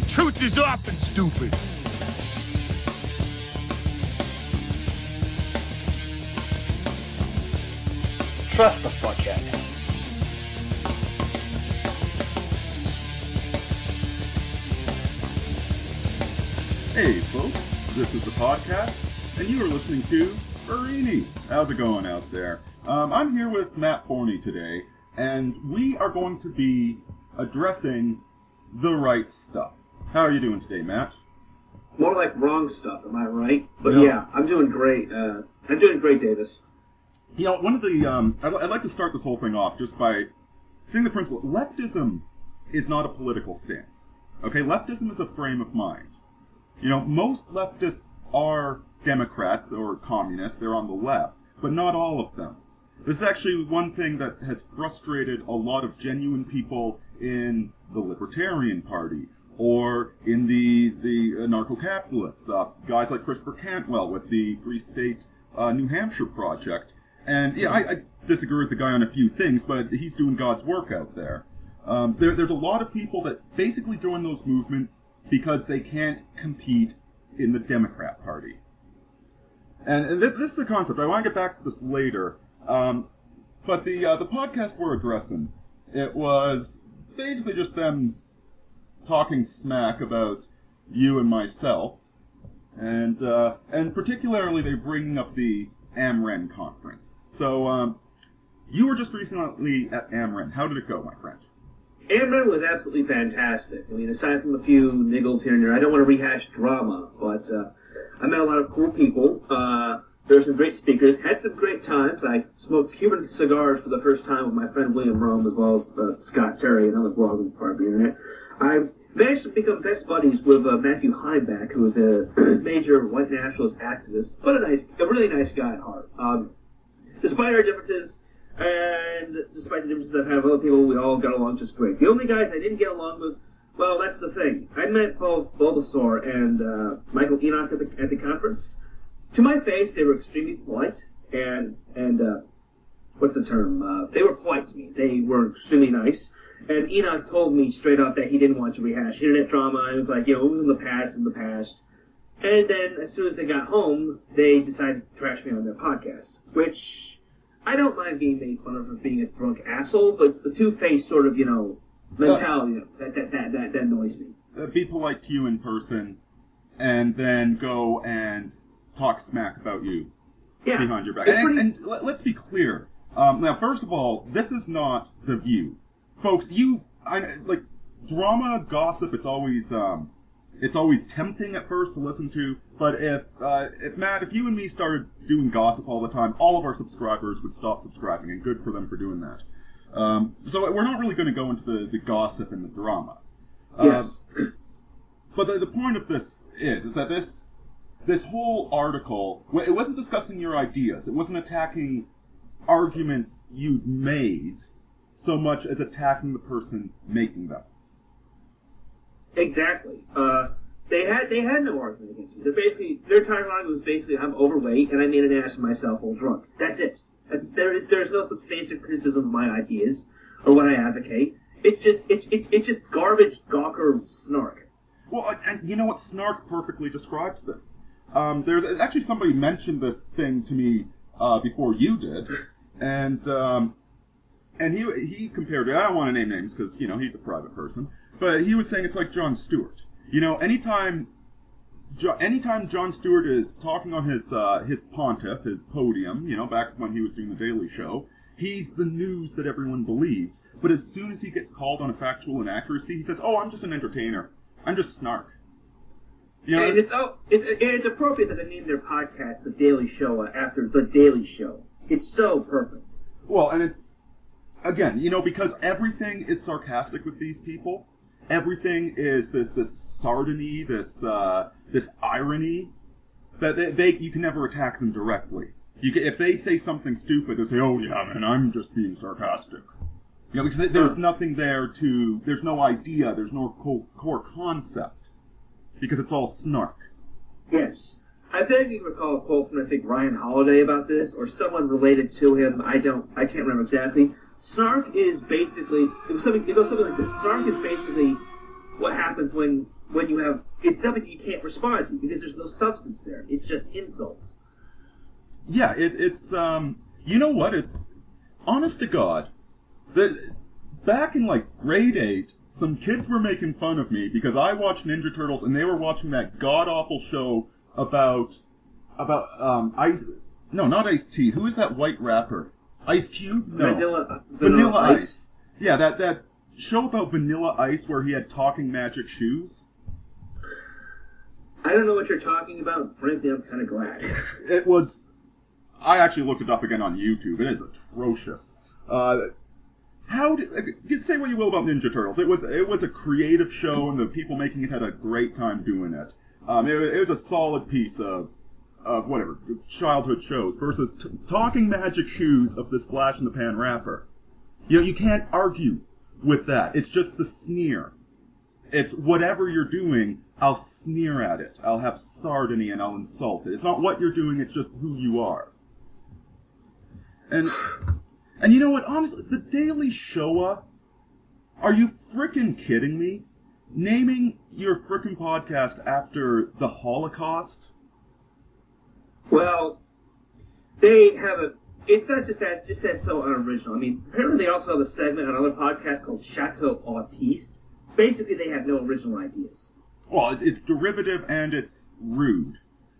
The truth is often stupid. Trust the fuckhead. Hey folks, this is the podcast, and you are listening to Forney. How's it going out there? I'm here with Matt Forney today, and we are going to be addressing the right stuff. How are you doing today, Matt? More like wrong stuff, am I right? But No. yeah, I'm doing great. I'm doing great, Davis. You know, one of the, I'd like to start this whole thing off just by seeing the principle. Leftism is not a political stance. Okay, leftism is a frame of mind. You know, most leftists are Democrats or communists, they're on the left, but not all of them. This is actually one thing that has frustrated a lot of genuine people in the Libertarian Party, or in the anarcho-capitalists, guys like Christopher Cantwell with the Free State New Hampshire project. And yeah, I disagree with the guy on a few things, but he's doing God's work out there. There's a lot of people that basically join those movements because they can't compete in the Democrat Party. And this is a concept. I want to get back to this later. But the podcast we're addressing, it was basically just them talking smack about you and myself, and particularly they bringing up the AmRen conference. So you were just recently at AmRen. How did it go, my friend? AmRen was absolutely fantastic. I mean, aside from a few niggles here and there, I don't want to rehash drama, but I met a lot of cool people. There were some great speakers, had some great times. I smoked Cuban cigars for the first time with my friend William Rome, as well as Scott Terry, another blog that's part of the internet. I managed to become best buddies with Matthew Heimbach, who is a major white nationalist activist, but a really nice guy at heart. Despite our differences, and despite the differences I've had with other people, we all got along just great. The only guys I didn't get along with, well, that's the thing. I met both Bulbasaur and Michael Enoch at the conference. To my face, they were extremely polite, and what's the term? They were polite to me. They were extremely nice. And Enoch told me straight up that he didn't want to rehash internet drama. And it was like, it was in the past. And then, as soon as they got home, they decided to trash me on their podcast, which I don't mind being made fun of for being a drunk asshole, but it's the two-faced sort of, mentality that annoys me. Be polite to you in person, and then go and talk smack about you behind your back. And let's be clear. Now, first of all, this is not The View. Folks, drama, gossip, it's always tempting at first to listen to, but if Matt, if you and me started doing gossip all the time, all of our subscribers would stop subscribing, and good for them for doing that. So we're not really going to go into the gossip and the drama. Yes. But the point of this is that this whole article, it wasn't discussing your ideas, it wasn't attacking arguments you'd made so much as attacking the person making them. Exactly. They had no argument against me. Their entire argument was basically, I'm overweight and I made an ass of myself while drunk. That's it. There's no substantive criticism of my ideas or what I advocate. It's just garbage, gawker snark. Well, and you know what? Snark perfectly describes this. There's actually somebody mentioned this thing to me before you did, and he compared it. I don't want to name names because he's a private person, but he was saying it's like Jon Stewart. Anytime Jon Stewart is talking on his pontiff, his podium, back when he was doing the Daily Show, he's the news that everyone believes. But as soon as he gets called on a factual inaccuracy, he says, "Oh, I'm just an entertainer. I'm just snark." And it's appropriate that they named their podcast The Daily Show after The Daily Show. It's so perfect. Well, and it's, again, because everything is sarcastic with these people. Everything is this sardony, this irony, that you can never attack them directly. If they say something stupid, they say, "Oh yeah, man, I'm just being sarcastic." Because there's nothing there there's no idea, there's no core concept, because it's all snark. Yes. I vaguely recall a quote from, I think, Ryan Holiday about this, or someone related to him. I can't remember exactly. Snark is basically, it goes something like this. Snark is basically what happens when when you have, it's something you can't respond to because there's no substance there. It's just insults. Yeah, it's you know what? It's honest to God. Back in like grade 8, some kids were making fun of me because I watched Ninja Turtles and they were watching that god awful show about Ice. No, not Ice-T. Who is that white rapper? Ice Cube? No. Vanilla Ice. Yeah, that show about Vanilla Ice where he had talking magic shoes. I don't know what you're talking about. Frankly, I'm kind of glad. It was. I actually looked it up again on YouTube. It is atrocious. Say what you will about Ninja Turtles. It was a creative show, and the people making it had a great time doing it. It was a solid piece of whatever childhood shows versus talking magic shoes of this flash in the pan rapper. You can't argue with that. It's just the sneer. It's whatever you're doing, I'll sneer at it. I'll have sardony and I'll insult it. It's not what you're doing, it's just who you are. And you know what, honestly, the Daily Showa, are you frickin' kidding me? Naming your frickin' podcast after the Holocaust? Well, they have it's not just that, it's just that so unoriginal. I mean, apparently they also have a segment on another podcast called Chateau Autiste. Basically, they have no original ideas. Well, it's derivative and it's rude.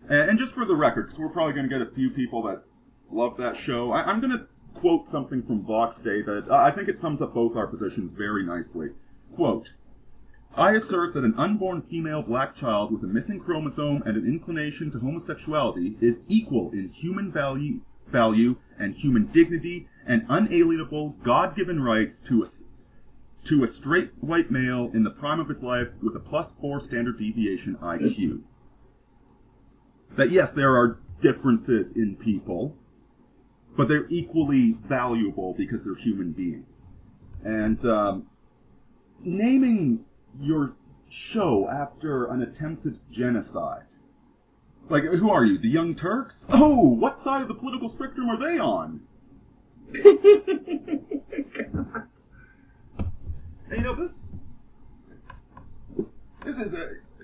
And just for the record, because we're probably going to get a few people that love that show, I'm going to quote something from Vox Day that I think it sums up both our positions very nicely. Quote, I assert that an unborn female black child with a missing chromosome and an inclination to homosexuality is equal in human value and human dignity and unalienable God-given rights to a straight white male in the prime of its life with a +4 standard deviation IQ. That yes, there are differences in people, but they're equally valuable because they're human beings. And naming your show after an attempted genocide. Like, who are you, the Young Turks? Oh, what side of the political spectrum are they on? God. And you know, this is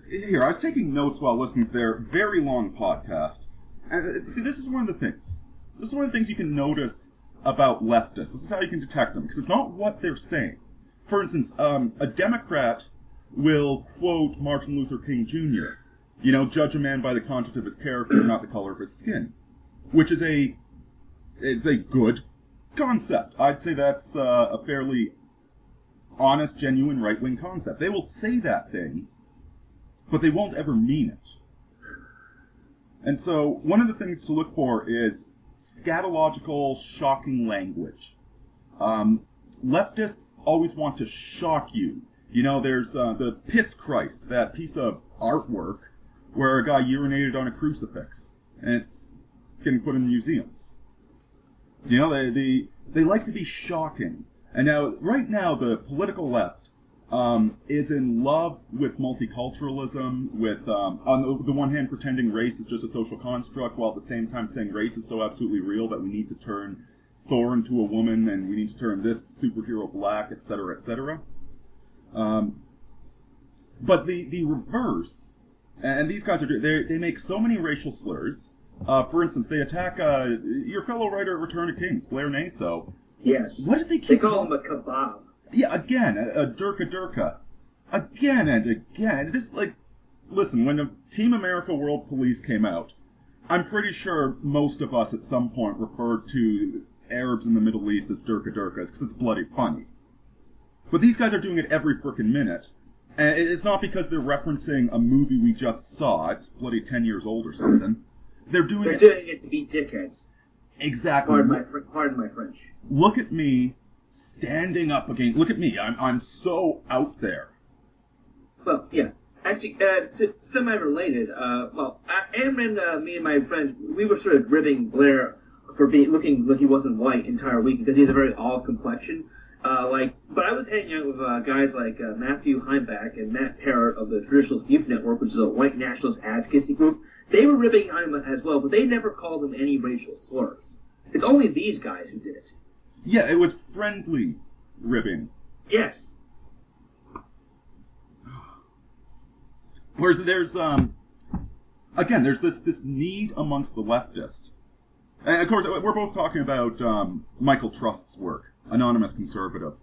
here, I was taking notes while listening to their very long podcast. And see, this is one of the things. This is one of the things you can notice about leftists. This is how you can detect them, because it's not what they're saying. For instance, a Democrat will quote Martin Luther King Jr., judge a man by the content of his character, not the color of his skin, which is a good concept. I'd say that's a fairly honest, genuine right-wing concept. They will say that thing, but they won't ever mean it. And so, one of the things to look for is scatological, shocking language. Leftists always want to shock you. There's the Piss Christ, that piece of artwork where a guy urinated on a crucifix, and it's getting put in museums. They like to be shocking. And now, right now, the political left is in love with multiculturalism, with, on the one hand, pretending race is just a social construct, while at the same time saying race is so absolutely real that we need to turn Thor into a woman, and we need to turn this superhero black, etc., etc. But the reverse, and these guys they make so many racial slurs. For instance, they attack your fellow writer at Return of Kings, Blair Naso. Yes. What did they keep? They call him a kebab. Yeah, again, a Durka. Again and again. This, listen, when the Team America World Police came out, I'm pretty sure most of us at some point referred to Arabs in the Middle East as Durkas, because it's bloody funny. But these guys are doing it every frickin' minute. And it's not because they're referencing a movie we just saw. It's bloody 10 years old or something. They're doing it to be dickheads. Exactly. Pardon my French. Look at me standing up against. Look at me. I'm so out there. Well, yeah. Actually, to semi-related. Amron, me and my friends, we were sort of ribbing Blair for looking like he wasn't white entire week because he has a very olive complexion. But I was hanging out with guys like Matthew Heimbach and Matt Parrott of the Traditionalist Youth Network, which is a white nationalist advocacy group. They were ribbing on him as well, but they never called him any racial slurs. It's only these guys who did it. Yeah, it was friendly ribbing. Yes. Whereas there's again, there's this need amongst the leftists. And of course, we're both talking about Michael Trust's work, Anonymous Conservative.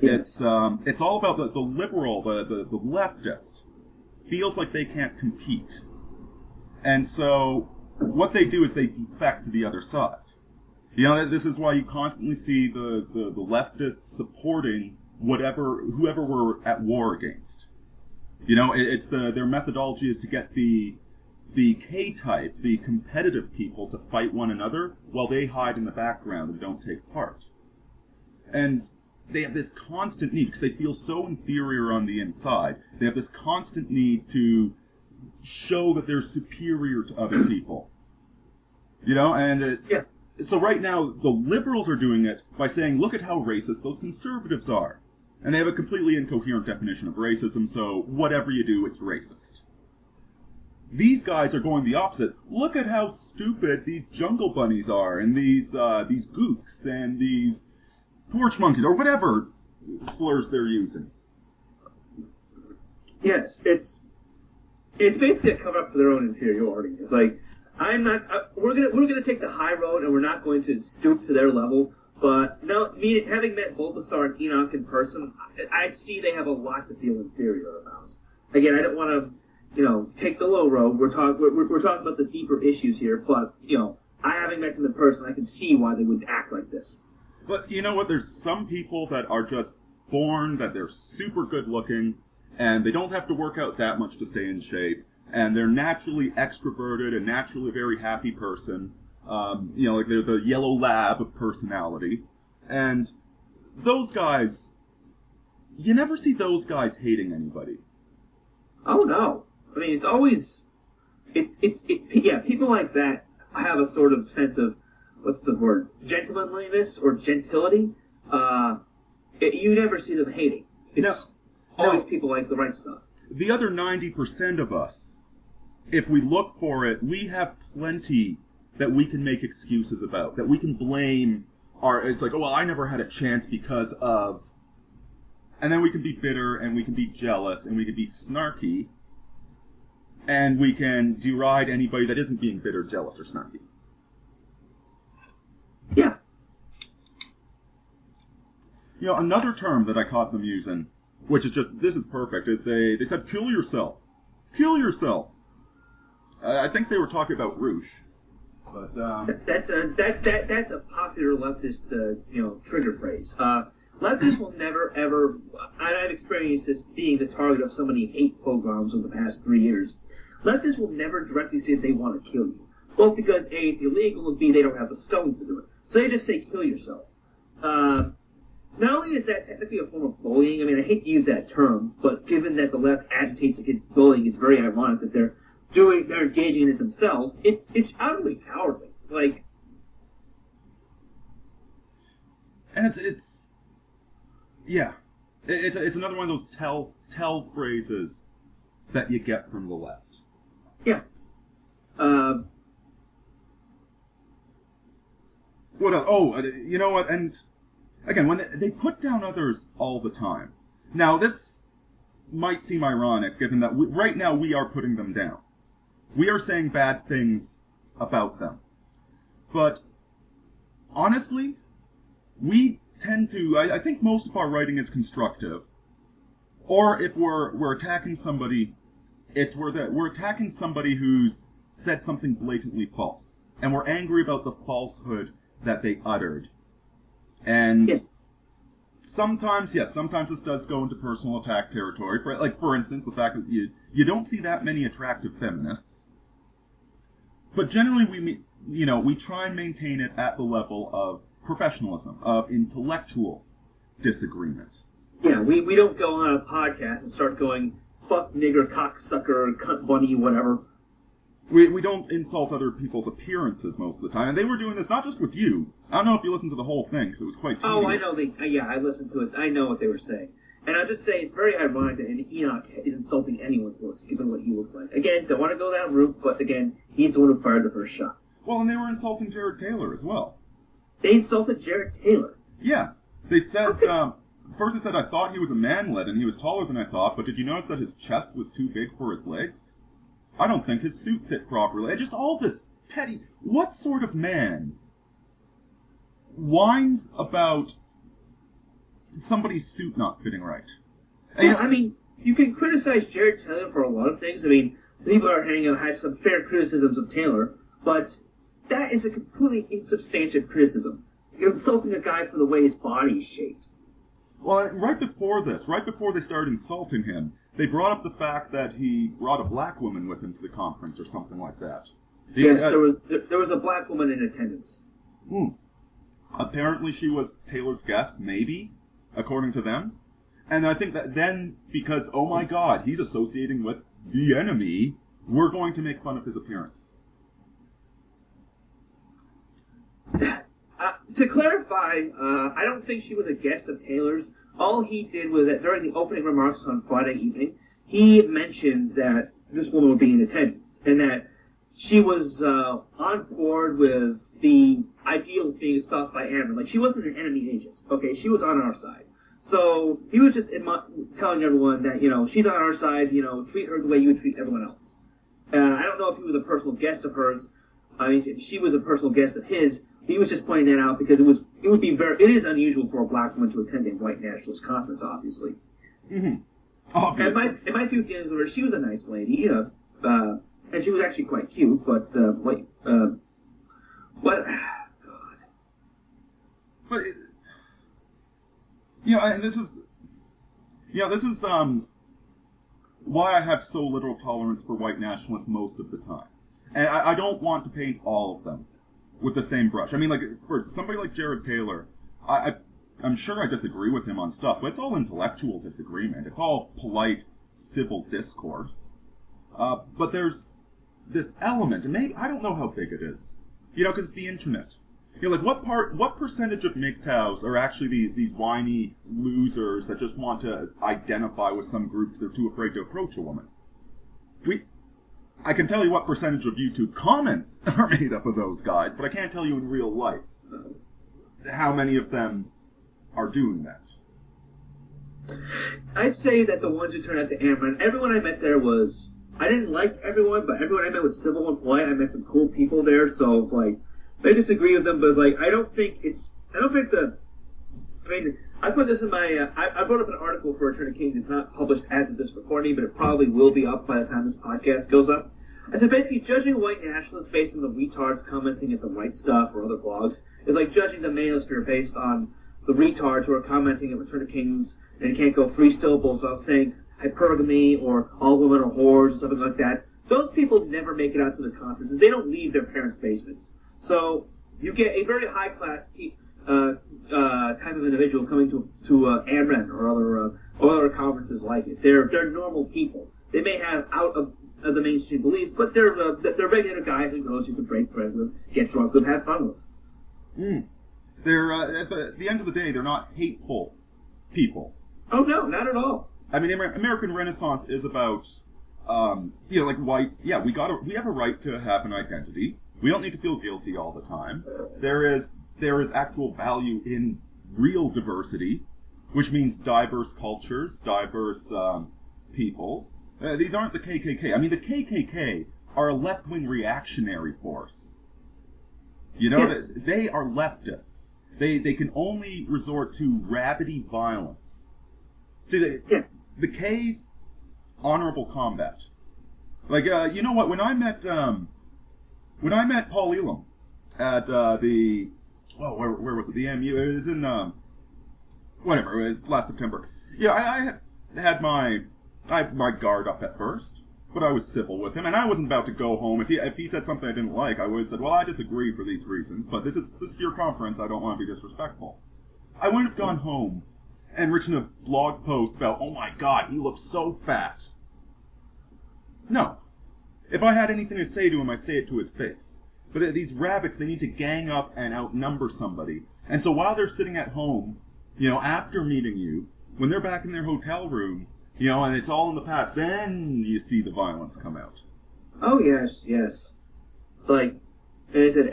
Yes. It's all about the liberal, the leftist feels like they can't compete, and so what they do is they defect to the other side. You know, this is why you constantly see the leftists supporting whoever we're at war against. You know, it's their methodology is to get the K-type, the competitive people, to fight one another while they hide in the background and don't take part. And they have this constant need, because they feel so inferior on the inside, they have this constant need to show that they're superior to other people. You know, and it's... Yeah. So right now, the liberals are doing it by saying, look at how racist those conservatives are. And they have a completely incoherent definition of racism, so whatever you do, it's racist. These guys are going the opposite. Look at how stupid these jungle bunnies are, and these gooks, and these porch monkeys, or whatever slurs they're using. Yes, it's basically a cover up for their own inferiority. It's like, we're gonna take the high road, and we're not going to stoop to their level. But no, having met Bulbasaur and Enoch in person, I see they have a lot to feel inferior about. Again, I don't want to, take the low road. We're talking about the deeper issues here. But I having met them in person, I can see why they would act like this. But you know what? There's some people that are just born that they're super good looking, and they don't have to work out that much to stay in shape, and they're naturally extroverted and naturally a very happy person. Like they're the yellow lab of personality. And those guys, you never see those guys hating anybody. Oh, no. I mean, it's always, people like that have a sort of sense of, what's the word, gentlemanliness or gentility. You never see them hating. It's always people like the right stuff. The other 90% of us, if we look for it, we have plenty that we can make excuses about, that we can blame it's like, oh, well, I never had a chance because of... And then we can be bitter, and we can be jealous, and we can be snarky, and we can deride anybody that isn't being bitter, jealous, or snarky. Yeah. Another term that I caught them using, which is just, this is perfect, is they said, kill yourself. Kill yourself. I think they were talking about Roosh. But that's a popular leftist trigger phrase. Leftists will never ever, and I've experienced this being the target of so many hate pogroms over the past 3 years. Leftists will never directly say they want to kill you, both because A, it's illegal, and B, they don't have the stones to do it. So they just say kill yourself. Not only is that technically a form of bullying, I mean, I hate to use that term, but given that the left agitates against bullying, it's very ironic that they're engaging in it themselves. It's utterly cowardly. It's like, and it's another one of those tell phrases that you get from the left. Yeah. What else? Oh, you know what? And again, when they put down others all the time. Now, this might seem ironic, given that right now we are putting them down. We are saying bad things about them. But honestly, we tend to, I think most of our writing is constructive. Or if we're attacking somebody, we're attacking somebody who's said something blatantly false. And we're angry about the falsehood that they uttered. And sometimes this does go into personal attack territory. For instance, the fact that you don't see that many attractive feminists. But generally, we try and maintain it at the level of professionalism, of intellectual disagreement. Yeah, we don't go on a podcast and start going, fuck nigger, cocksucker, cunt bunny, whatever. We don't insult other people's appearances most of the time. And they were doing this not just with you. I don't know if you listened to the whole thing, because it was quite tedious. Oh, I know. I listened to it. I know what they were saying. And I'll just say, it's very ironic that Enoch is insulting anyone's looks, given what he looks like. Again, don't want to go that route, but again, he's the one who fired the first shot. Well, and they were insulting Jared Taylor as well. They insulted Jared Taylor? Yeah. They said, first he said, I thought he was a manlet and he was taller than I thought, but did you notice that his chest was too big for his legs? I don't think his suit fit properly. And just all this petty... What sort of man whines about somebody's suit not fitting right? Well, I mean, you can criticize Jared Taylor for a lot of things. I mean, people are hanging out has some fair criticisms of Taylor, but that is a completely insubstantial criticism. You're insulting a guy for the way his body is shaped. Well, right before they started insulting him, they brought up the fact that he brought a black woman with him to the conference or something like that. Yes, there was a black woman in attendance. Apparently she was Taylor's guest, maybe, according to them. And I think that then, because, oh my god, he's associating with the enemy, we're going to make fun of his appearance. To clarify, I don't think she was a guest of Taylor's. All he did was that during the opening remarks on Friday evening, he mentioned that this woman would be in attendance, and that she was on board with the ideals being espoused by Amber. Like, she wasn't an enemy agent, okay? She was on our side. So he was just telling everyone that, you know, she's on our side, you know, treat her the way you would treat everyone else. I don't know if he was a personal guest of hers. I mean, if she was a personal guest of his. He was just pointing that out because it is unusual for a black woman to attend a white nationalist conference, obviously. Mm-hmm. Obviously. And my few dealings with her, she was a nice lady, and she was actually quite cute, but, what, God. But, and this is why I have so little tolerance for white nationalists most of the time. And I don't want to paint all of them with the same brush. I mean, like, for somebody like Jared Taylor, I'm sure I disagree with him on stuff, but it's all intellectual disagreement. It's all polite, civil discourse. But there's this element, and maybe, I don't know how big it is, because it's the internet. Like, what percentage of MGTOWs are actually these whiny losers that just want to identify with some groups they're too afraid to approach a woman? I can tell you what percentage of YouTube comments are made up of those guys, but I can't tell you in real life how many of them are doing that. I'd say that the ones who turned out to Amber, everyone I met there was, I didn't like everyone, but everyone I met was civil and polite. I met some cool people there, so it's like, I disagree with them, but it's like, I put this in my, I wrote up an article for Return of Kings. It's not published as of this recording, but it probably will be up by the time this podcast goes up. I said basically judging white nationalists based on the retards commenting at the right stuff or other blogs is like judging the manosphere based on the retards who are commenting at Return of Kings and can't go 3 syllables without saying hypergamy or all women are whores or something like that. Those people never make it out to the conferences. They don't leave their parents' basements. So you get a very high-class type of individual coming to AMREN or other conferences like it. They're normal people. They may have out of the mainstream beliefs, but they're regular guys and girls you can break bread with, get drunk with, have fun with. They're at the end of the day, they're not hateful people. Oh no, not at all. I mean, American Renaissance is about like whites. Yeah, we have a right to have an identity. We don't need to feel guilty all the time. There is actual value in real diversity, which means diverse cultures, diverse peoples. These aren't the KKK. I mean, the KKK are a left-wing reactionary force. Yes. They are leftists. They can only resort to rabbity violence. See, the K's honorable combat. Like, you know what? When I met Paul Elam at where was it? The MU. It was in whatever. It was last September. Yeah, I had my guard up at first, but I was civil with him, and I wasn't about to go home. If he said something I didn't like, I would have said, well, I disagree for these reasons, but this is your conference. I don't want to be disrespectful. I wouldn't have gone home and written a blog post about, oh my God, he looks so fat. No. If I had anything to say to him, I say it to his face. But these rabbits, they need to gang up and outnumber somebody. And so while they're sitting at home, after meeting you, when they're back in their hotel room, and it's all in the past, then you see the violence come out. Oh, yes. It's like, as I said,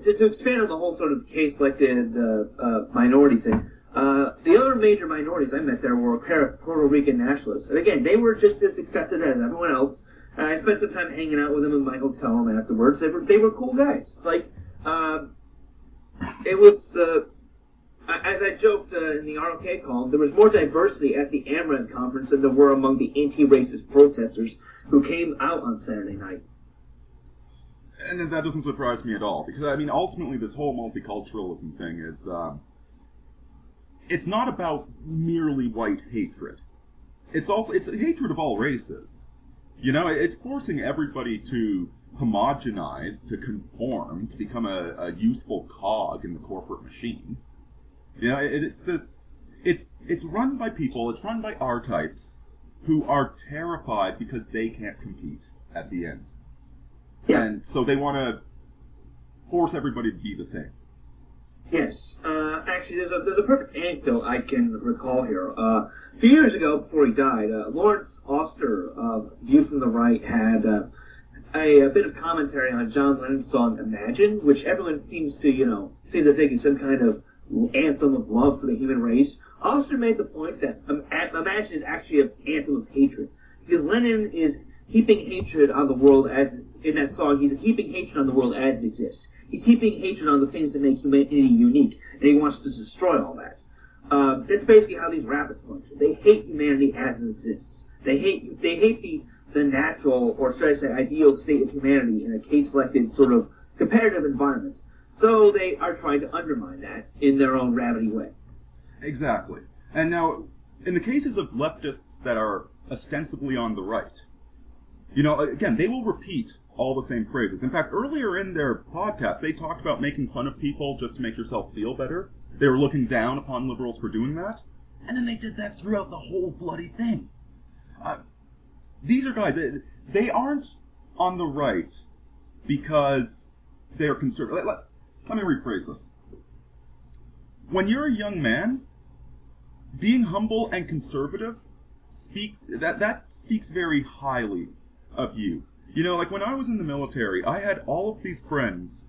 to expand on the whole sort of case like the minority thing, The other major minorities I met there were Puerto Rican nationalists. And again, they were just as accepted as everyone else. I spent some time hanging out with them in my hotel room afterwards. They were cool guys. It's like, it was, as I joked in the ROK column, there was more diversity at the AMRAD conference than there were among the anti-racist protesters who came out on Saturday night. And that doesn't surprise me at all, because, I mean, ultimately this whole multiculturalism thing is, it's not about merely white hatred. It's hatred of all races. You know, it's forcing everybody to homogenize, to conform, to become a useful cog in the corporate machine. You know, it's run by people, it's run by R-types who are terrified because they can't compete at the end. Yeah. And so they want to force everybody to be the same. Yes. Actually, there's a perfect anecdote I can recall here. A few years ago, before he died, Lawrence Auster of View from the Right had a bit of commentary on John Lennon's song Imagine, which everyone seems to think is some kind of anthem of love for the human race. Auster made the point that Imagine is actually an anthem of hatred, because Lennon is heaping hatred on the world as, in that song, he's heaping hatred on the world as it exists. He's heaping hatred on the things that make humanity unique, and he wants to destroy all that. That's basically how these rapids function. They hate humanity as it exists. They hate the natural, or should I say, ideal state of humanity in a case-selected sort of competitive environment. So they are trying to undermine that in their own rabbity way. Exactly. And now, in the cases of leftists that are ostensibly on the right, you know, again, they will repeat all the same phrases. In fact, earlier in their podcast, they talked about making fun of people just to make yourself feel better. They were looking down upon liberals for doing that. And then they did that throughout the whole bloody thing. These are guys, they aren't on the right because they're conservative. Let me rephrase this. When you're a young man, being humble and conservative, that speaks very highly of you. You know, like when I was in the military, I had all of these friends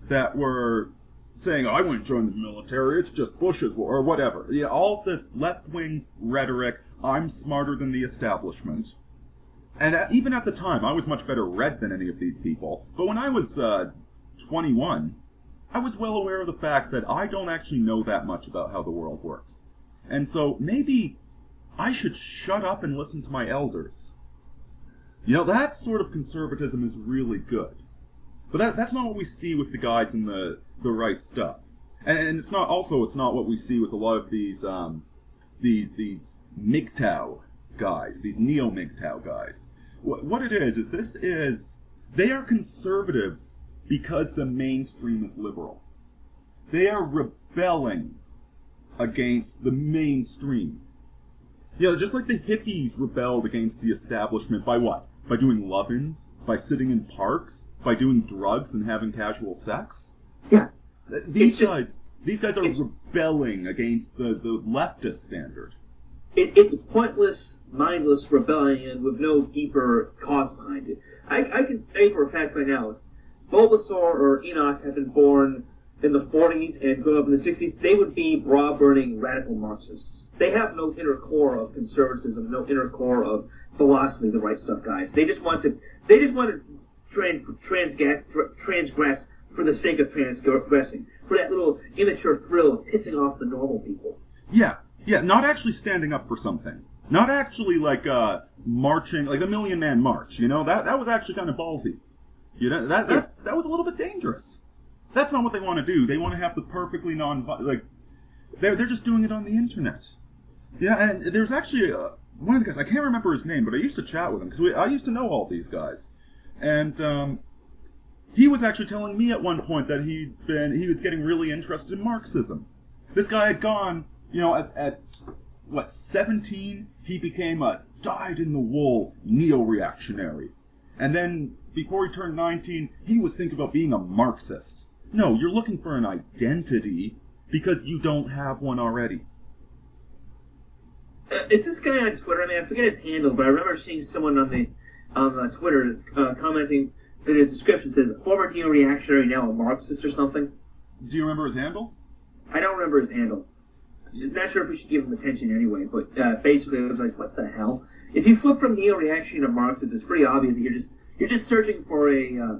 that were saying, I wouldn't join the military, it's just Bush's war, or whatever. You know, all this left-wing rhetoric, I'm smarter than the establishment. And even at the time, I was much better read than any of these people. But when I was 21, I was well aware of the fact that I don't actually know that much about how the world works. And so maybe I should shut up and listen to my elders. You know, that sort of conservatism is really good. But that's not what we see with the guys in the right stuff. And it's not what we see with a lot of these MGTOW guys, these neo-MGTOW guys. What it is they are conservatives because the mainstream is liberal. They are rebelling against the mainstream. You know, just like the hippies rebelled against the establishment by what? By doing love-ins? By sitting in parks? By doing drugs and having casual sex? Yeah. These guys are rebelling against the leftist standard. It's pointless, mindless rebellion with no deeper cause behind it. I can say for a fact right now, if Bulbasaur or Enoch had been born in the 40s and grown up in the 60s, they would be bra-burning radical Marxists. They have no inner core of conservatism, no inner core of philosophy, the right stuff guys. They just want to transgress for the sake of transgressing, for that little immature thrill of pissing off the normal people. Yeah, not actually standing up for something. Not actually like marching, like the Million Man March, you know? That was actually kind of ballsy. You know, that was a little bit dangerous. That's not what they want to do. They want to have the perfectly they're just doing it on the internet. Yeah, and there's actually one of the guys, I can't remember his name, but I used to chat with him, because I used to know all these guys. And he was actually telling me at one point that he was getting really interested in Marxism. This guy had gone, you know, at 17, he became a dyed-in-the-wool neo-reactionary. And then, before he turned 19, he was thinking about being a Marxist. No, you're looking for an identity because you don't have one already. It's this guy on Twitter. I mean, I forget his handle, but I remember seeing someone on the Twitter commenting that his description says, former neo-reactionary, now a Marxist or something. Do you remember his handle? I don't remember his handle. not sure if we should give him attention anyway, but basically it was like, what the hell? If you flip from neo-reaction to Marxist, it's pretty obvious that you're just searching for a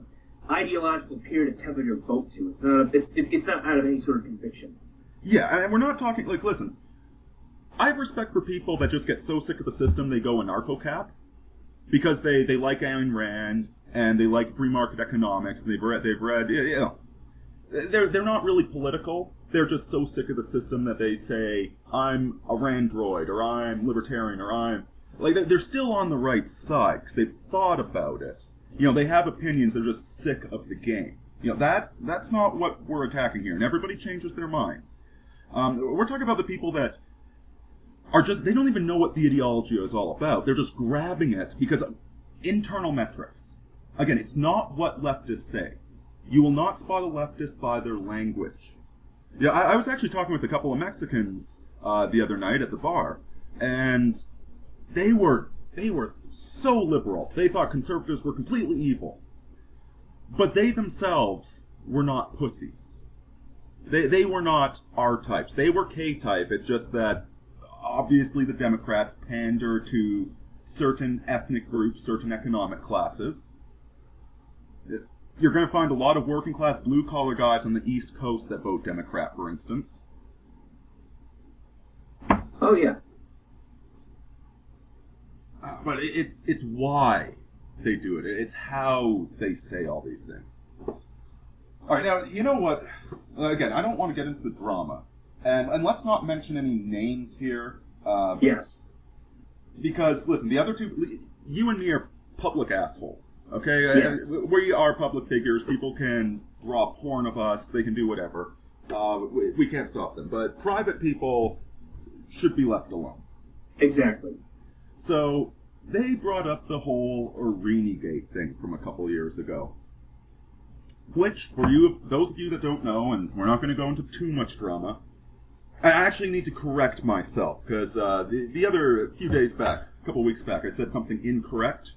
ideological peer to tether your vote to. It's not out of any sort of conviction. Yeah, and we're not talking, like, listen, I have respect for people that just get so sick of the system they go anarcho-cap, because they like Ayn Rand, and they like free market economics, and they've read, you know, they're not really political, they're just so sick of the system that they say, I'm a Randroid, or I'm libertarian, or I'm, like, they're still on the right side, because they've thought about it. You know, they have opinions, they're just sick of the game. You know, that's not what we're attacking here, and everybody changes their minds. We're talking about the people that are just, they don't even know what the ideology is all about. They're just grabbing it because of internal metrics. Again, it's not what leftists say. You will not spot a leftist by their language. Yeah, I was actually talking with a couple of Mexicans the other night at the bar, and they were so liberal. They thought conservatives were completely evil. But they themselves were not pussies. They were not R-types. They were K-type. It's just that, obviously, the Democrats pander to certain ethnic groups, certain economic classes. You're going to find a lot of working-class, blue-collar guys on the East Coast that vote Democrat, for instance. Oh, yeah. But it's why they do it. It's how they say all these things. All right, now, you know what? Again, I don't want to get into the drama. And let's not mention any names here. Yes. Because, listen, the other two, you and me are public assholes, okay? Yes. We are public figures. People can draw porn of us. They can do whatever. We can't stop them. But private people should be left alone. Exactly. So, they brought up the whole Renegade thing from a couple years ago. Which, for you, those of you that don't know, and we're not going to go into too much drama, I actually need to correct myself, because the other few days back, a couple weeks back, I said something incorrect,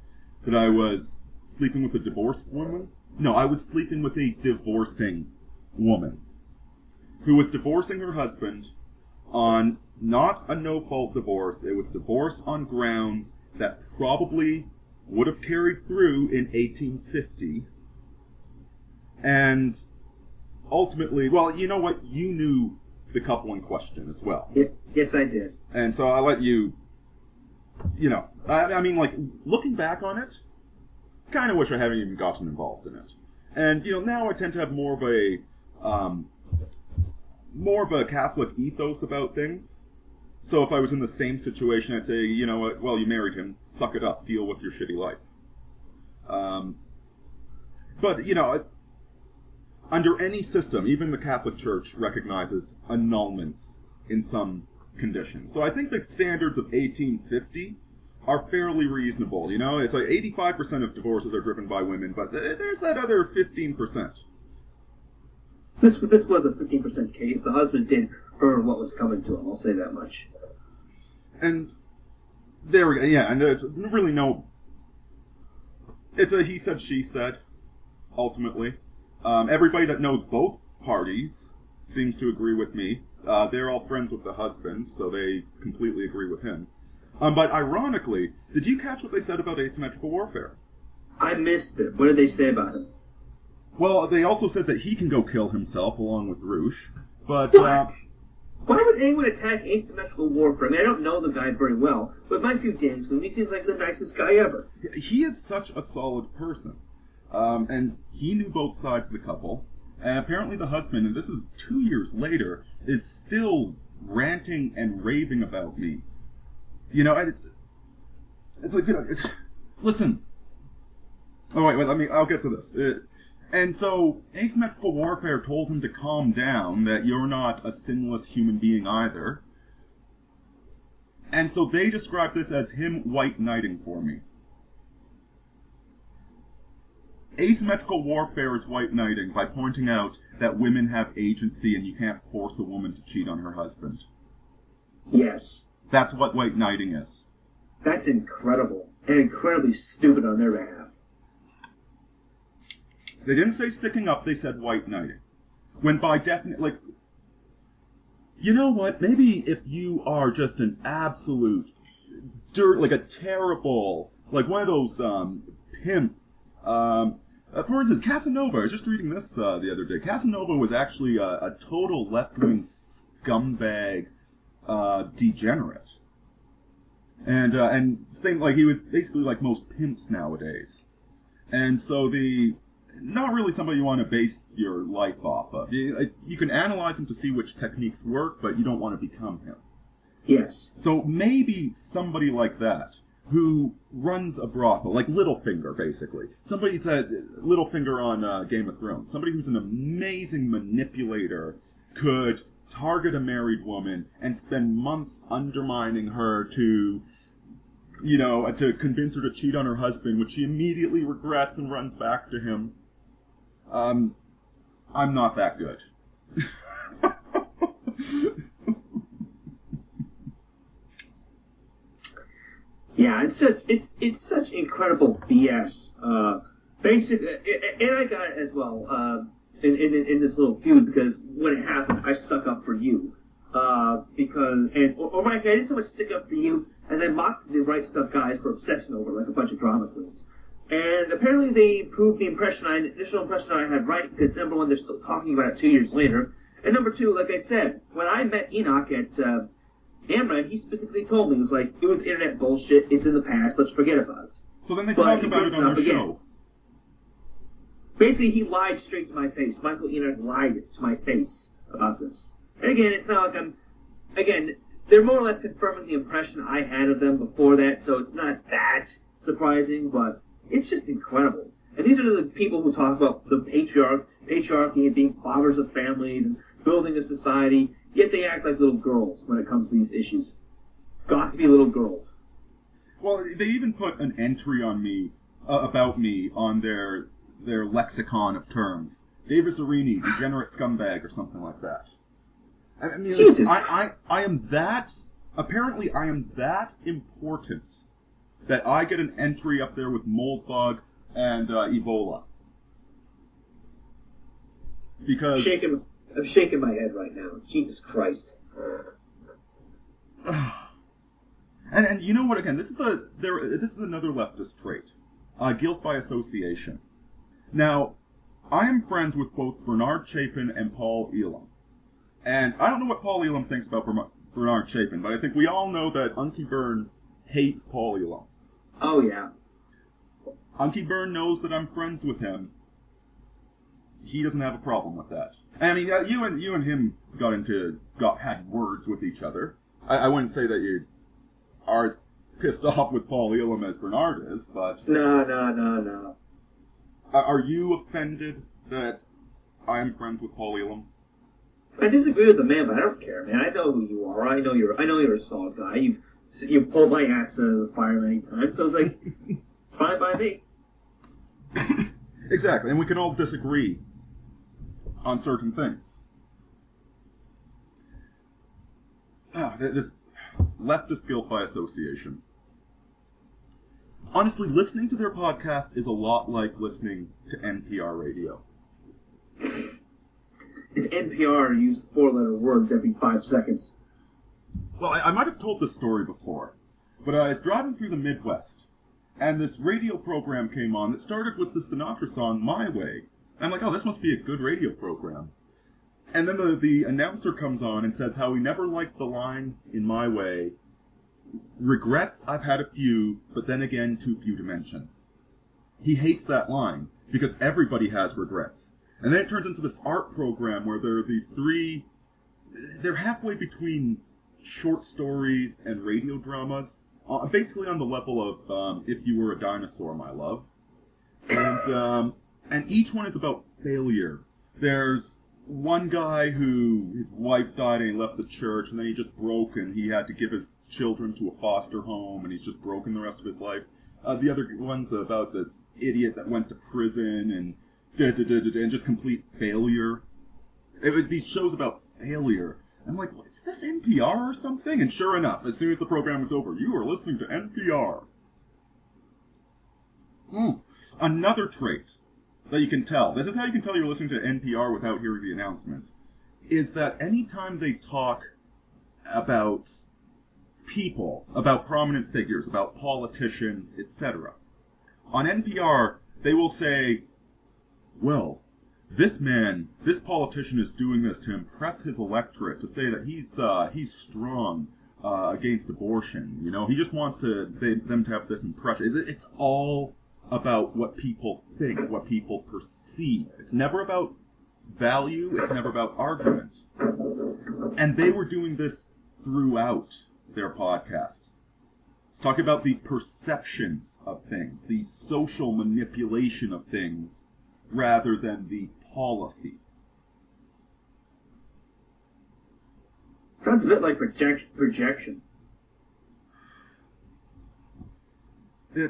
that I was sleeping with a divorced woman. No, I was sleeping with a divorcing woman, who was divorcing her husband on not a no-fault divorce. It was divorce on grounds that probably would have carried through in 1850. And ultimately, well, you know what? You knew the couple in question as well. Yes, I did. And so I'll let you, you know, I mean, like, looking back on it, kind of wish I hadn't even gotten involved in it. And, you know, now I tend to have more of a Catholic ethos about things. So if I was in the same situation, I'd say, you know what, well, you married him, suck it up, deal with your shitty life. But, you know, under any system, even the Catholic Church recognizes annulments in some conditions. So I think the standards of 1850 are fairly reasonable. You know, it's like 85% of divorces are driven by women, but there's that other 15%. This was a 15% case. The husband did earn what was coming to him, I'll say that much. And there we go, yeah, and there's really no... It's a he said, she said, ultimately. Everybody that knows both parties seems to agree with me. They're all friends with the husband, so they completely agree with him. But ironically, did you catch what they said about asymmetrical warfare? I missed it. What did they say about it? Well, they also said that he can go kill himself along with Roosh, but... What? Why would anyone attack asymmetrical warfare? I mean, I don't know the guy very well, but my few days with him, he seems like the nicest guy ever. He is such a solid person. And he knew both sides of the couple. And apparently the husband, and this is 2 years later, is still ranting and raving about me. You know, and it's like, you know, listen. Oh, wait, I'll get to this. And so, asymmetrical warfare told him to calm down, that you're not a sinless human being either. And so they described this as him white knighting for me. Asymmetrical warfare is white knighting by pointing out that women have agency and you can't force a woman to cheat on her husband. Yes. That's what white knighting is. That's incredible. And incredibly stupid on their behalf. They didn't say sticking up, they said white knighting. When by definition, like, You know what? Maybe if you are just an absolute dirt, like a terrible, like one of those pimp. For instance, Casanova. I was just reading this the other day. Casanova was actually a total left-wing scumbag degenerate, and same like he was basically like most pimps nowadays, and so not really somebody you want to base your life off of. You can analyze him to see which techniques work, but you don't want to become him. Yes. So maybe somebody like that, who runs a brothel, like Littlefinger, basically. Somebody that, Littlefinger on Game of Thrones, somebody who's an amazing manipulator could target a married woman and spend months undermining her to convince her to cheat on her husband, which she immediately regrets and runs back to him. I'm not that good. Yeah, it's such incredible BS. Basically, and I got it as well in this little feud because when it happened, I stuck up for you or Mike, I didn't so much stick up for you as I mocked the Right Stuff guys for obsessing over like a bunch of drama queens. And apparently they proved the initial impression I had right because number one, they're still talking about it 2 years later, and number two, like I said, when I met Enoch at Amran, he specifically told me, it was internet bullshit, it's in the past, let's forget about it. So then they talked about it on the show. Basically, he lied straight to my face. Michael Enoch lied to my face about this. And again, it's not like they're more or less confirming the impression I had of them before that, so it's not that surprising, but it's just incredible. And these are the people who talk about the patriarchy and being fathers of families and building a society, yet they act like little girls when it comes to these issues. Gossipy little girls. Well, they even put an entry on me, about me, on their lexicon of terms. Davis Arini, degenerate scumbag, or something like that. I mean, Jesus. I am that, apparently I am that important that I get an entry up there with Moldbug and Ebola. Because... I'm shaking my head right now. Jesus Christ. And you know what? Again, this is another leftist trait, guilt by association. Now, I am friends with both Bernard Chapin and Paul Elam, and I don't know what Paul Elam thinks about Bernard Chapin, but I think we all know that Unky Byrne hates Paul Elam. Oh yeah. Unky Byrne knows that I'm friends with him. He doesn't have a problem with that. I mean, you and him had words with each other. I wouldn't say that you are as pissed off with Paul Elam as Bernard is, but... No. Are you offended that I am friends with Paul Elam? I disagree with the man, but I don't care, man. I know who you are. I know you're a solid guy. You've pulled my ass out of the fire many times, so it's like, it's fine by me. Exactly, and we can all disagree on certain things. This leftist guilt by association. Honestly, listening to their podcast is a lot like listening to NPR radio. It's NPR used 4-letter words every 5 seconds. Well, I might have told this story before, but I was driving through the Midwest, and this radio program came on that started with the Sinatra song My Way. I'm like, oh, this must be a good radio program. And then the announcer comes on and says how he never liked the line in My Way, regrets I've had a few, but then again too few to mention. He hates that line, because everybody has regrets. And then it turns into this art program where there are these they're halfway between short stories and radio dramas, basically on the level of If You Were a Dinosaur, My Love. And each one is about failure. There's one guy his wife died and he left the church, and then he just broke and he had to give his children to a foster home, and he's just broken the rest of his life. The other one's about this idiot that went to prison and just complete failure. It was these shows about failure. I'm like, is this NPR or something? And sure enough, as soon as the program was over, you are listening to NPR. Another trait that you can tell. This is how you can tell you're listening to NPR without hearing the announcement. is that anytime they talk about people, about prominent figures, about politicians, etc., on NPR, they will say, well, this politician is doing this to impress his electorate, to say that he's strong against abortion. You know, he just wants them to have this impression. It's all about what people think, what people perceive. It's never about value. It's never about argument. And they were doing this throughout their podcast. Talking about the perceptions of things, the social manipulation of things, rather than the policy. Sounds a bit like projection. I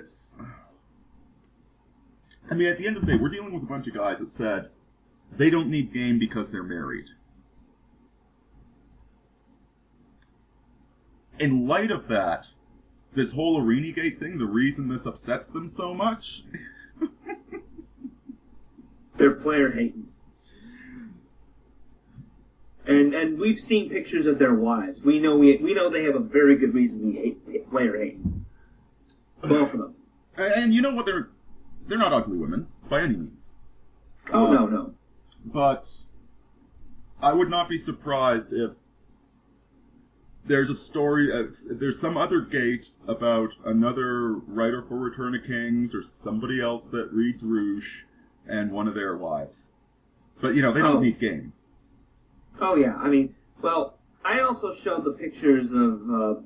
mean, at the end of the day, we're dealing with a bunch of guys that said they don't need game because they're married. In light of that, this whole Arenagate thing, the reason this upsets them so much... They're player hating. And we've seen pictures of their wives. We know they have a very good reason to hate player hating. Both of them. And you know what? They're not ugly women by any means. Oh no. But I would not be surprised if there's a story, there's some other gate about another writer for Return of Kings or somebody else that reads Rouge and one of their wives. But, you know, they don't need game. Oh, yeah. I mean, well, I also showed the pictures of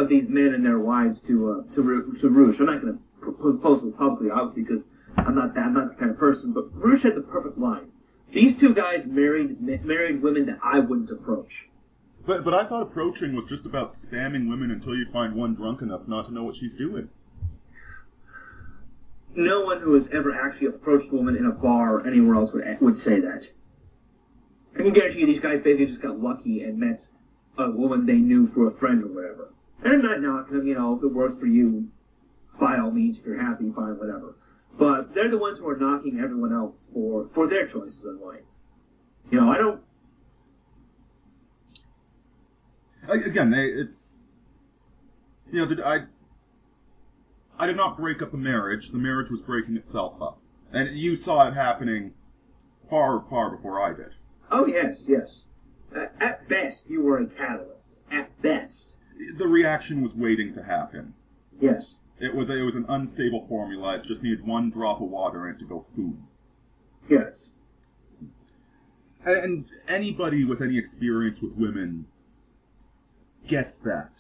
these men and their wives to Rouge. I'm not going to post this publicly, obviously, because I'm not that kind of person. But Rouge had the perfect line. These two guys married women that I wouldn't approach. But I thought approaching was just about spamming women until you find one drunk enough not to know what she's doing. No one who has ever actually approached a woman in a bar or anywhere else would say that. I can guarantee you these guys basically just got lucky and met a woman they knew through a friend or whatever. And I'm not knocking them, you know, if it works for you, by all means, if you're happy, fine, whatever. But they're the ones who are knocking everyone else for their choices in life. You know, I don't... Again, it's... You know, I did not break up a marriage. The marriage was breaking itself up. And you saw it happening far, far before I did. Oh, yes. At best, you were a catalyst. At best. The reaction was waiting to happen. Yes. It was an unstable formula. It just needed one drop of water in it to go boom. Yes. And anybody with any experience with women gets that.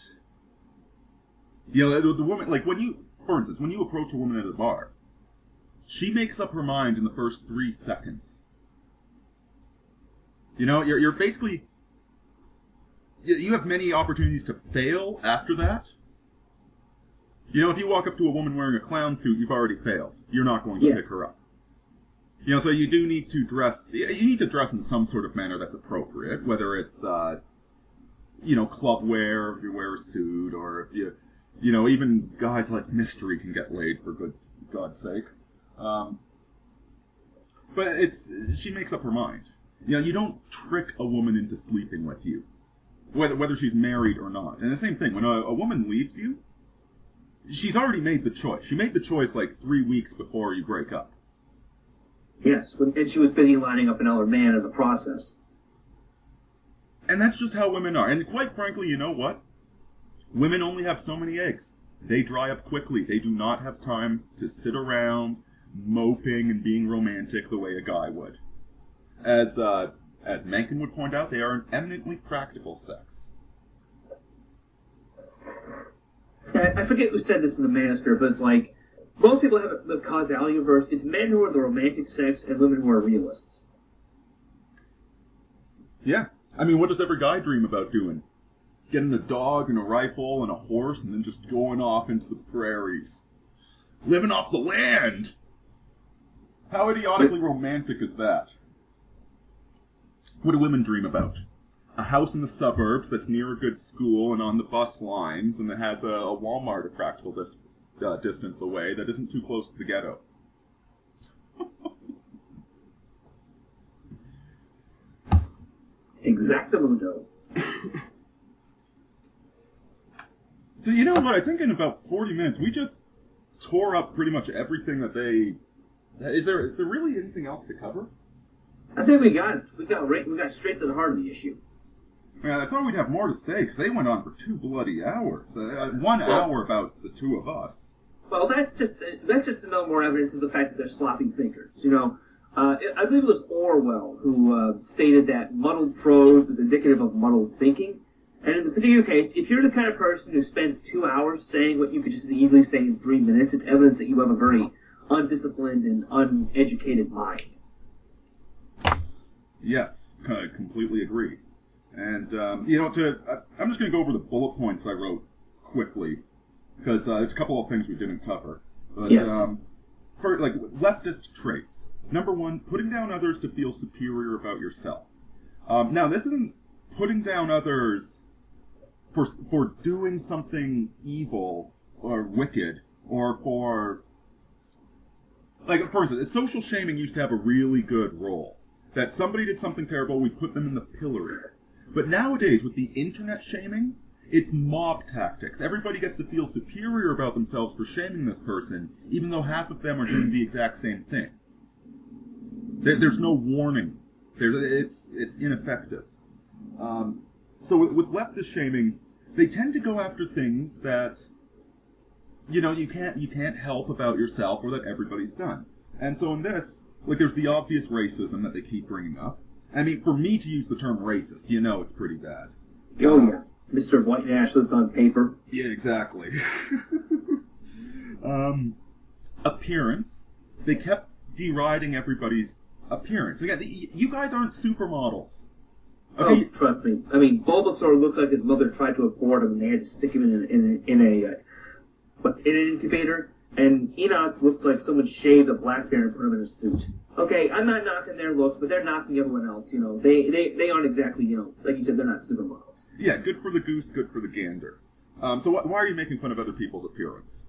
You know, the woman, like for instance, when you approach a woman at a bar, she makes up her mind in the first 3 seconds. You know, you're basically... You have many opportunities to fail after that. You know, if you walk up to a woman wearing a clown suit, you've already failed. You're not going to pick her up. You know, so you do need to dress... You need to dress in some sort of manner that's appropriate, whether it's, you know, club wear, if you wear a suit, or if you... You know, even guys like Mystery can get laid, for God's sake. But she makes up her mind. You know, you don't trick a woman into sleeping with you, whether she's married or not. And the same thing, when a woman leaves you, she's already made the choice. She made the choice like 3 weeks before you break up. Yes, and she was busy lining up another man in the process. And that's just how women are. And quite frankly, you know what? Women only have so many eggs. They dry up quickly. They do not have time to sit around moping and being romantic the way a guy would. As Mencken would point out, they are an eminently practical sex. I forget who said this in the Manosphere, but it's like, most people have the causality reverse. It's men who are the romantic sex and women who are realists. Yeah. I mean, what does every guy dream about doing? Getting a dog and a rifle and a horse and then just going off into the prairies. Living off the land! How idiotically romantic is that? What do women dream about? A house in the suburbs that's near a good school and on the bus lines and that has a Walmart a practical distance away that isn't too close to the ghetto. Exactamundo. So you know what? I think in about 40 minutes we just tore up pretty much everything that they. Is there really anything else to cover? I think we got straight to the heart of the issue. Yeah, I thought we'd have more to say because they went on for 2 bloody hours. 1 hour about the two of us. Well, that's just another more evidence of the fact that they're sloppy thinkers. You know, I believe it was Orwell who stated that muddled prose is indicative of muddled thinking. And in the particular case, if you're the kind of person who spends 2 hours saying what you could just as easily say in 3 minutes, it's evidence that you have a very undisciplined and uneducated mind. Yes, completely agree. And, you know, I'm just going to go over the bullet points I wrote quickly, because there's a couple of things we didn't cover. But, yes. For, like, leftist traits. Number 1, putting down others to feel superior about yourself. Now, this isn't putting down others for doing something evil or wicked, or for... Like, for instance, social shaming used to have a really good role. That somebody did something terrible, we put them in the pillory. But nowadays, with the internet shaming, it's mob tactics. Everybody gets to feel superior about themselves for shaming this person, even though half of them are doing the exact same thing. There's no warning. It's ineffective. So with leftist shaming, they tend to go after things that, you know, you can't help about yourself or that everybody's done. And so in this, like, there's the obvious racism that they keep bringing up. I mean, for me to use the term racist, you know it's pretty bad. Oh, yeah. Mr. White Nationalist on paper. Yeah, exactly. Appearance. They kept deriding everybody's appearance. Again, you guys aren't supermodels. Okay? Oh, trust me. I mean, Bulbasaur looks like his mother tried to abort him and they had to stick him in an incubator. And Enoch looks like someone shaved a black bear and put him in a suit. Okay, I'm not knocking their looks, but they're knocking everyone else. You know, they aren't exactly, you know, like you said, they're not supermodels. Yeah, good for the goose, good for the gander. So why are you making fun of other people's appearance?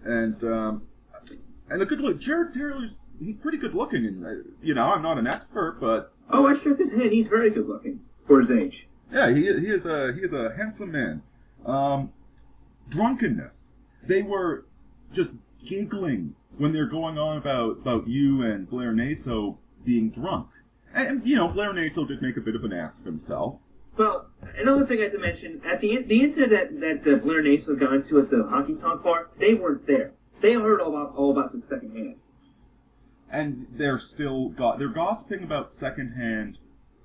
And the good look, Jared Taylor's, he's pretty good looking, and you know, I'm not an expert, but oh, I shook his hand. He's very good looking for his age. Yeah, he is a handsome man. Drunkenness. They were just giggling when they're going on about you and Blair Naso being drunk. And you know, Blair Naso did make a bit of an ass of himself. Well, another thing I have to mention, at the incident that Blair Naso got into at the honky tonk bar, they weren't there. They heard all about the second hand. And they're gossiping about second-hand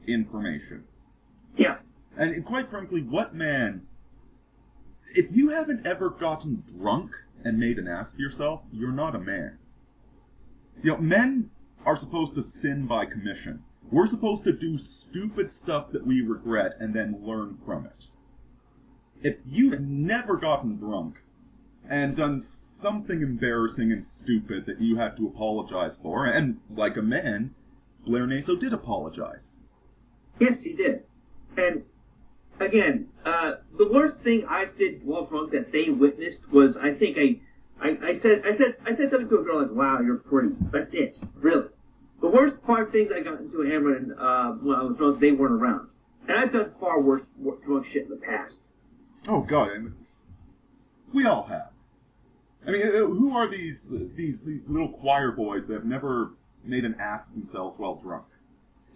information. Yeah. And quite frankly, what man, if you haven't ever gotten drunk and made an ass of yourself, you're not a man. You know, men are supposed to sin by commission. We're supposed to do stupid stuff that we regret and then learn from it. If you've never gotten drunk and done something embarrassing and stupid that you had to apologize for, and like a man, Blair Naso did apologize. Yes, he did. And again, the worst thing I did while drunk that they witnessed was, I think I said something to a girl like, "Wow, you're pretty." That's it, really. The worst part things I got into hammering when I was drunk, they weren't around, and I've done far worse drunk shit in the past. Oh God, we all have. I mean, who are these little choir boys that have never made an ass of themselves while drunk?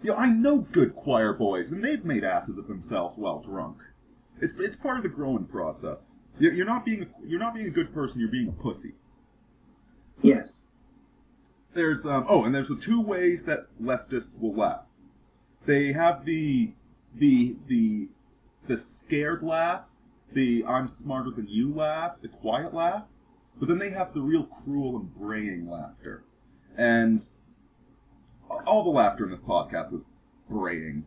You know, I know good choir boys, and they've made asses of themselves while drunk. It's part of the growing process. You're not being a good person. You're being a pussy. Yes. There's there's the two ways that leftists will laugh. They have the scared laugh, the I'm smarter than you laugh, the quiet laugh. But then they have the real cruel and braying laughter. And all the laughter in this podcast was braying.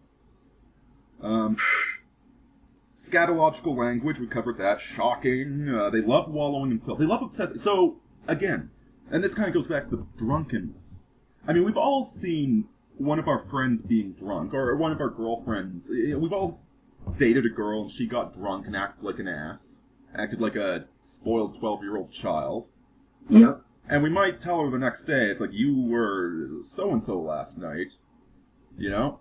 Scatological language, we covered that. Shocking. They love wallowing in filth. They love obsessing. So, again, and this kind of goes back to drunkenness. I mean, we've all seen one of our friends being drunk, or one of our girlfriends. We've all dated a girl and she got drunk and acted like an ass. Acted like a spoiled 12-year-old child. Yep. And we might tell her the next day, it's like, you were so-and-so last night. You know?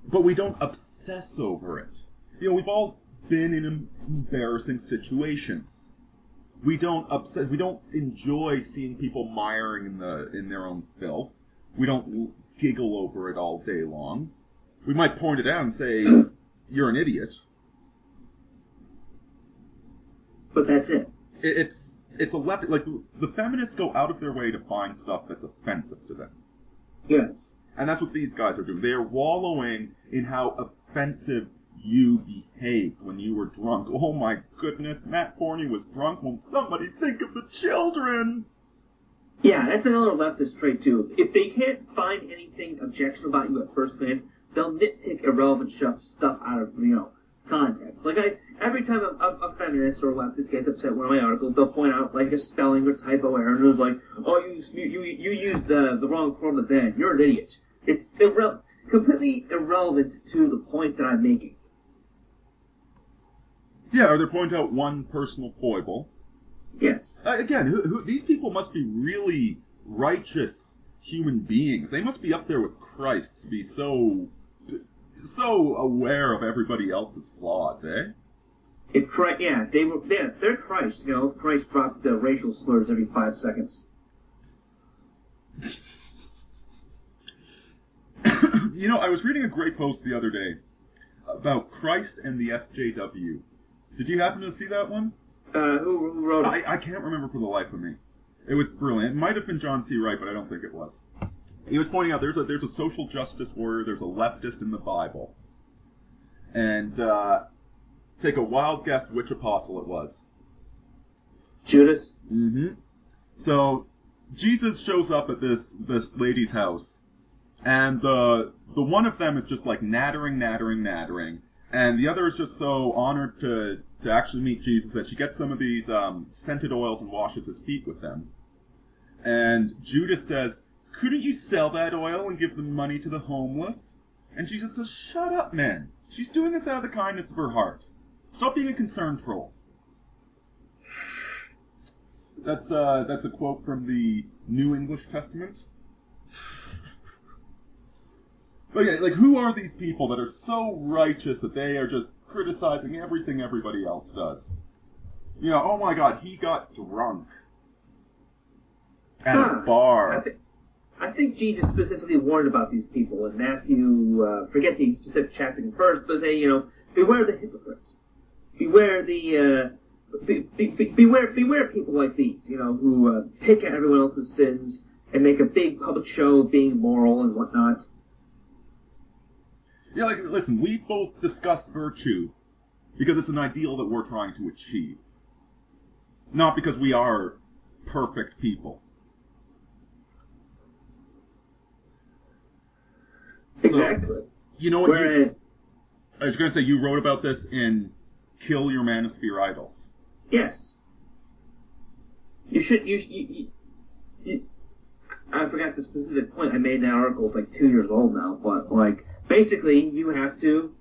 but we don't obsess over it. You know, we've all been in embarrassing situations. We don't enjoy seeing people miring in their own filth. We don't giggle over it all day long. We might point it out and say, "You're an idiot." But that's it. It's a left, like, the feminists go out of their way to find stuff that's offensive to them. Yes. And that's what these guys are doing. They are wallowing in how offensive you behaved when you were drunk. Oh my goodness, Matt Forney was drunk. Won't somebody think of the children? Yeah, that's another leftist trait too. If they can't find anything objectionable about you at first glance, they'll nitpick irrelevant stuff out of, context. Like, every time a feminist or a leftist gets upset with one of my articles, they'll point out, like, a spelling or typo error, and it's like, "Oh, you used the wrong form of then. You're an idiot." It's completely irrelevant to the point that I'm making. Yeah, or they point out one personal foible. Yes. Again, these people must be really righteous human beings. They must be up there with Christ to be so aware of everybody else's flaws, eh? If Christ, they're Christ. If Christ dropped racial slurs every 5 seconds. I was reading a great post the other day about Christ and the SJW. Did you happen to see that one? Who wrote it? I can't remember for the life of me. It was brilliant. It might have been John C. Wright, but I don't think it was. He was pointing out there's a social justice warrior, there's a leftist in the Bible. And take a wild guess which apostle it was. Judas? Mm-hmm. So Jesus shows up at this lady's house, and the one of them is just like nattering, and the other is just so honored to actually meet Jesus that she gets some of these scented oils and washes his feet with them. And Judas says, "Couldn't you sell that oil and give the money to the homeless?" And Jesus says, "Shut up, man. She's doing this out of the kindness of her heart. Stop being a concerned troll." That's a quote from the New English Testament. But yeah, like, who are these people that are so righteous that they are just criticizing everything everybody else does? Oh my God, he got drunk at a bar. I think Jesus specifically warned about these people in Matthew, forget the specific chapter in verse, but say, beware the hypocrites. Beware beware people like these, who pick at everyone else's sins and make a big public show of being moral and whatnot. Yeah, like, listen, we both discuss virtue because it's an ideal that we're trying to achieve. Not because we are perfect people. Exactly. So, you know what? I was going to say, you wrote about this in Kill Your Manosphere Idols. Yes. You should, I forgot the specific point I made in that article. It's like 2 years old now, but, like, basically, you have to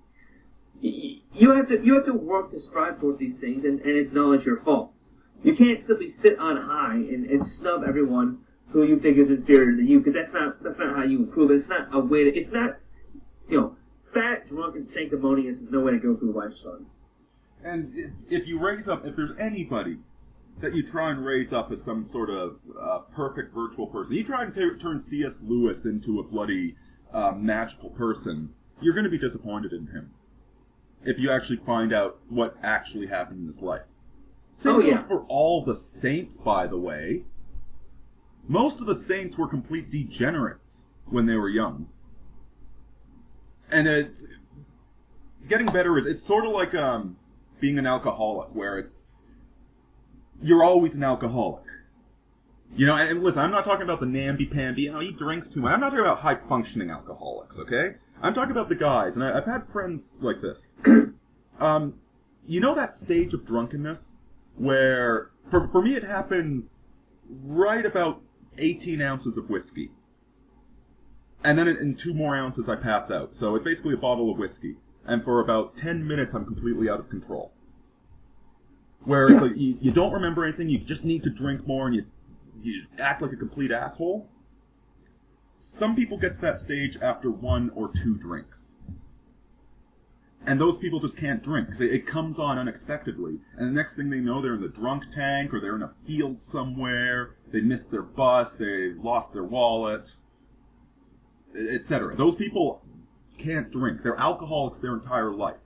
work to strive towards these things and acknowledge your faults. You can't simply sit on high and snub everyone who you think is inferior to you, because that's not how you improve. It's not a way to. It's not, fat, drunk, and sanctimonious is no way to go through life, son. And if there's anybody that you try and raise up as some sort of perfect virtual person, you try and turn C.S. Lewis into a bloody magical person, you're going to be disappointed in him if you actually find out what actually happened in his life. Same goes for all the saints, by the way. Most of the saints were complete degenerates when they were young. And it's getting better. It's sort of like being an alcoholic, where you're always an alcoholic. And listen, I'm not talking about the namby-pamby, he drinks too much. I'm not talking about high-functioning alcoholics, okay? I'm talking about the guys, and I've had friends like this. That stage of drunkenness where, for me, it happens right about 18 ounces of whiskey. And then in 2 more ounces I pass out. So it's basically a bottle of whiskey. And for about 10 minutes I'm completely out of control. Where it's like you don't remember anything, you just need to drink more, and you act like a complete asshole. Some people get to that stage after 1 or 2 drinks. And those people just can't drink, because it comes on unexpectedly. And the next thing they know, they're in the drunk tank, or they're in a field somewhere, they missed their bus, they lost their wallet, etc. Those people can't drink. They're alcoholics their entire life.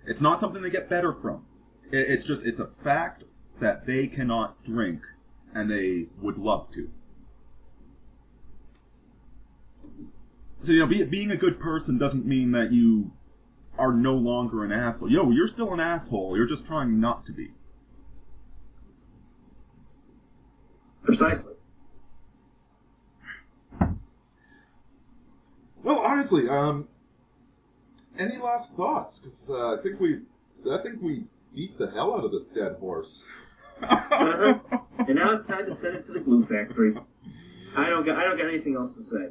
It's not something they get better from. It's a fact that they cannot drink, and they would love to. So, being a good person doesn't mean that you are no longer an asshole. You're still an asshole. You're just trying not to be. Precisely. Well, honestly, any last thoughts? Because I think we beat the hell out of this dead horse. And now it's time to send it to the glue factory. I don't got anything else to say.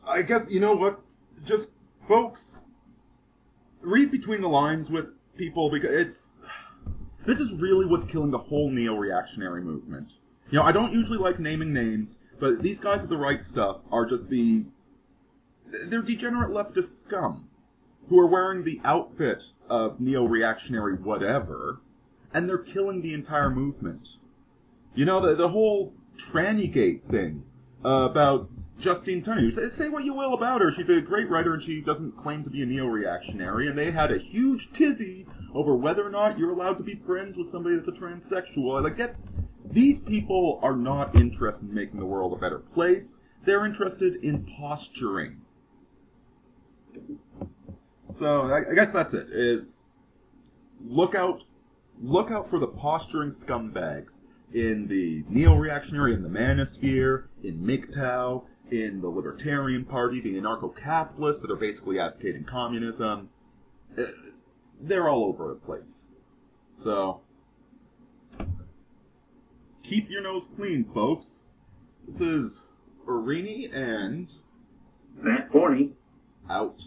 I guess, you know what? Just, folks, read between the lines with people, because this is really what's killing the whole neo-reactionary movement. I don't usually like naming names, but these guys with the right stuff are just they're degenerate leftist scum who are wearing the outfit of neo-reactionary whatever, and they're killing the entire movement. The whole Tranny-gate thing about Justine Tunney. Say what you will about her. She's a great writer, and she doesn't claim to be a neo-reactionary, and they had a huge tizzy over whether or not you're allowed to be friends with somebody that's a transsexual. These people are not interested in making the world a better place. They're interested in posturing. So I guess that's it, is look out for the posturing scumbags in the neo-reactionary, in the manosphere, in MGTOW, in the Libertarian Party, the anarcho-capitalists that are basically advocating communism. They're all over the place. So, keep your nose clean, folks. This is Irini and Matt Forney. out.